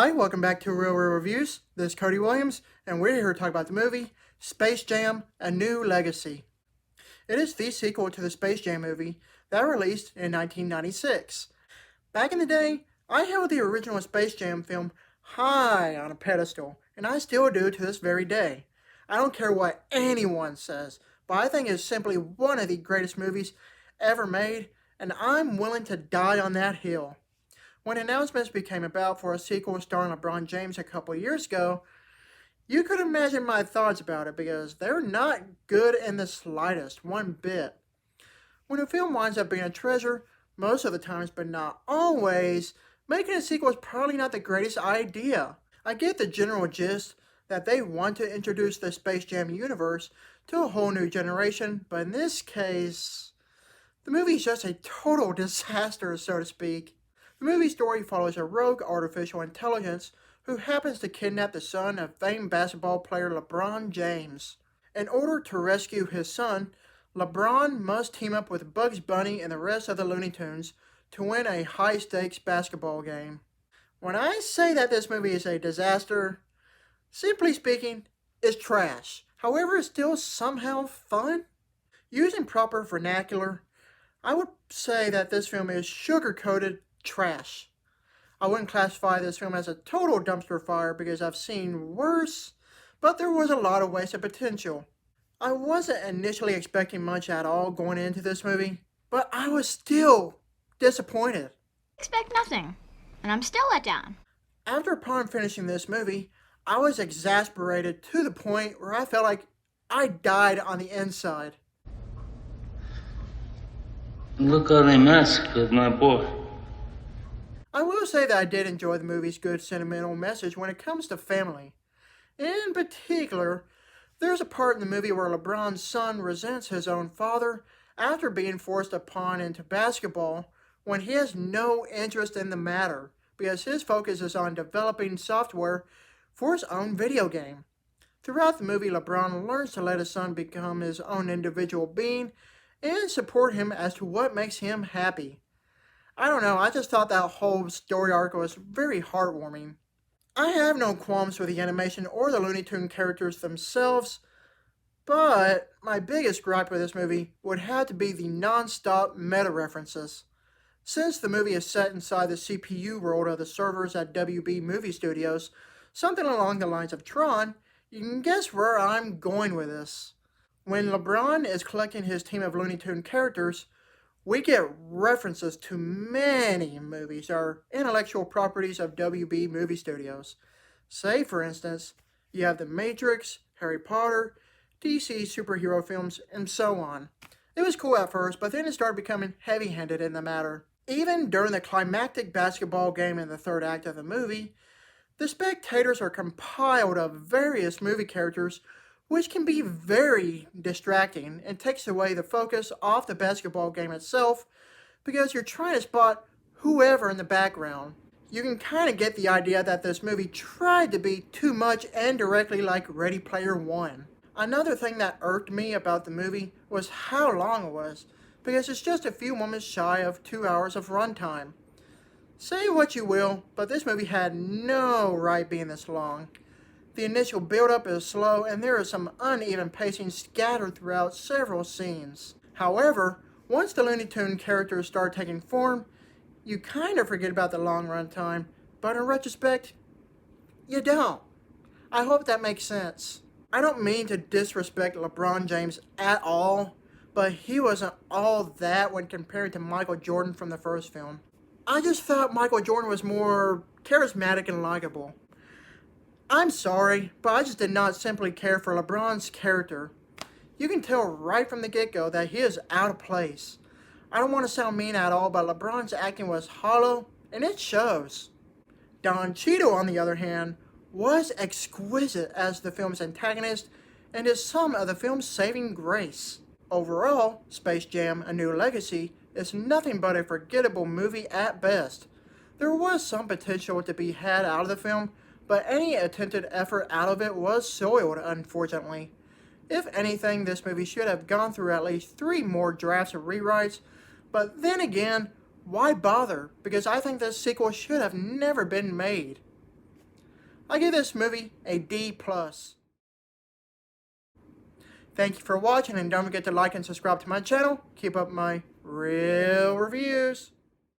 Hi, welcome back to Real Reviews. This is Cody Williams, and we're here to talk about the movie Space Jam: A New Legacy. It is the sequel to the Space Jam movie that released in 1996. Back in the day, I held the original Space Jam film high on a pedestal, and I still do to this very day. I don't care what anyone says, but I think it's simply one of the greatest movies ever made, and I'm willing to die on that hill. When announcements became about for a sequel starring LeBron James a couple years ago, you could imagine my thoughts about it because they're not good in the slightest, one bit. When a film winds up being a treasure, most of the times but not always, making a sequel is probably not the greatest idea. I get the general gist that they want to introduce the Space Jam universe to a whole new generation, but in this case, the movie is just a total disaster, so to speak. The movie story follows a rogue artificial intelligence who happens to kidnap the son of famed basketball player LeBron James. In order to rescue his son, LeBron must team up with Bugs Bunny and the rest of the Looney Tunes to win a high-stakes basketball game. When I say that this movie is a disaster, simply speaking, it's trash. However, it's still somehow fun. Using proper vernacular, I would say that this film is sugar-coated trash. I wouldn't classify this film as a total dumpster fire because I've seen worse, but there was a lot of wasted potential. I wasn't initially expecting much at all going into this movie, but I was still disappointed. Expect nothing, and I'm still let down. Upon finishing this movie, I was exasperated to the point where I felt like I died on the inside. Look how they massacred my boy. I will say that I did enjoy the movie's good sentimental message when it comes to family. In particular, there's a part in the movie where LeBron's son resents his own father after being forced upon into basketball when he has no interest in the matter because his focus is on developing software for his own video game. Throughout the movie, LeBron learns to let his son become his own individual being and support him as to what makes him happy. I don't know, I just thought that whole story arc was very heartwarming. I have no qualms with the animation or the Looney Tune characters themselves, but my biggest gripe with this movie would have to be the non-stop meta references. Since the movie is set inside the CPU world of the servers at WB Movie Studios, something along the lines of Tron, you can guess where I'm going with this. When LeBron is collecting his team of Looney Tune characters, we get references to many movies or intellectual properties of WB Movie Studios. Say, for instance, you have The Matrix, Harry Potter, DC superhero films, and so on. It was cool at first, but then it started becoming heavy-handed in the matter. Even during the climactic basketball game in the third act of the movie, the spectators are compiled of various movie characters which can be very distracting and takes away the focus off the basketball game itself because you're trying to spot whoever in the background. You can kind of get the idea that this movie tried to be too much and directly like Ready Player One. Another thing that irked me about the movie was how long it was, because it's just a few moments shy of 2 hours of runtime. Say what you will, but this movie had no right being this long. The initial build-up is slow, and there is some uneven pacing scattered throughout several scenes. However, once the Looney Tune characters start taking form, you kind of forget about the long run time, but in retrospect, you don't. I hope that makes sense. I don't mean to disrespect LeBron James at all, but he wasn't all that when compared to Michael Jordan from the first film. I just thought Michael Jordan was more charismatic and likable. I'm sorry, but I just did not simply care for LeBron's character. You can tell right from the get-go that he is out of place. I don't want to sound mean at all, but LeBron's acting was hollow, and it shows. Don Cheadle, on the other hand, was exquisite as the film's antagonist and is some of the film's saving grace. Overall, Space Jam: A New Legacy is nothing but a forgettable movie at best. There was some potential to be had out of the film, but any attempted effort out of it was soiled, unfortunately. If anything, this movie should have gone through at least 3 more drafts of rewrites, but then again, why bother? Because I think this sequel should have never been made. I give this movie a D+. Thank you for watching, and don't forget to like and subscribe to my channel. Keep up my real reviews.